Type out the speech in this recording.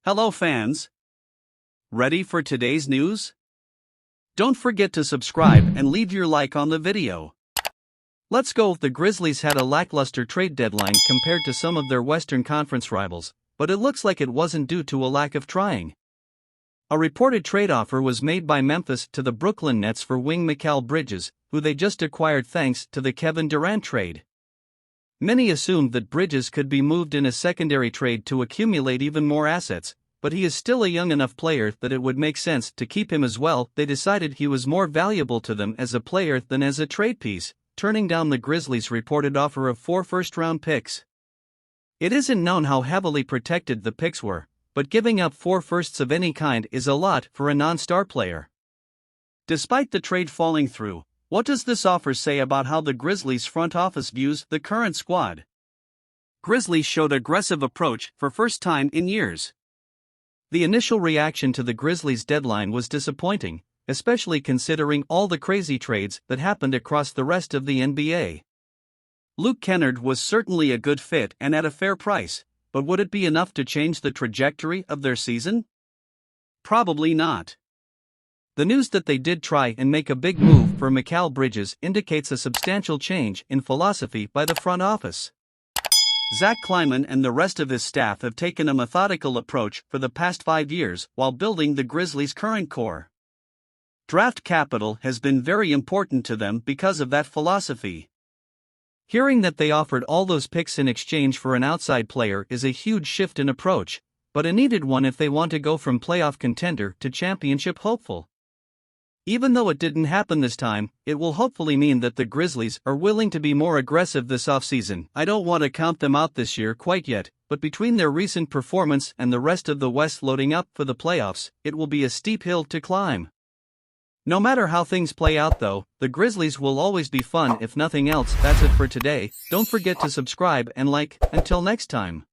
Hello fans! Ready for today's news? Don't forget to subscribe and leave your like on the video. Let's go. The Grizzlies had a lackluster trade deadline compared to some of their Western Conference rivals, but it looks like it wasn't due to a lack of trying. A reported trade offer was made by Memphis to the Brooklyn Nets for wing Mikal Bridges, who they just acquired thanks to the Kevin Durant trade. Many assumed that Bridges could be moved in a secondary trade to accumulate even more assets, but he is still a young enough player that it would make sense to keep him as well. They decided he was more valuable to them as a player than as a trade piece, turning down the Grizzlies' reported offer of 4 first-round picks. It isn't known how heavily protected the picks were, but giving up 4 firsts of any kind is a lot for a non-star player. Despite the trade falling through, what does this offer say about how the Grizzlies front office views the current squad? Grizzlies showed aggressive approach for first time in years. The initial reaction to the Grizzlies' deadline was disappointing, especially considering all the crazy trades that happened across the rest of the NBA. Luke Kennard was certainly a good fit and at a fair price, but would it be enough to change the trajectory of their season? Probably not. The news that they did try and make a big move for Mikal Bridges indicates a substantial change in philosophy by the front office. Zach Kleiman and the rest of his staff have taken a methodical approach for the past 5 years while building the Grizzlies' current core. Draft capital has been very important to them because of that philosophy. Hearing that they offered all those picks in exchange for an outside player is a huge shift in approach, but a needed one if they want to go from playoff contender to championship hopeful. Even though it didn't happen this time, it will hopefully mean that the Grizzlies are willing to be more aggressive this offseason. I don't want to count them out this year quite yet, but between their recent performance and the rest of the West loading up for the playoffs, it will be a steep hill to climb. No matter how things play out though, the Grizzlies will always be fun if nothing else. That's it for today. Don't forget to subscribe and like. Until next time.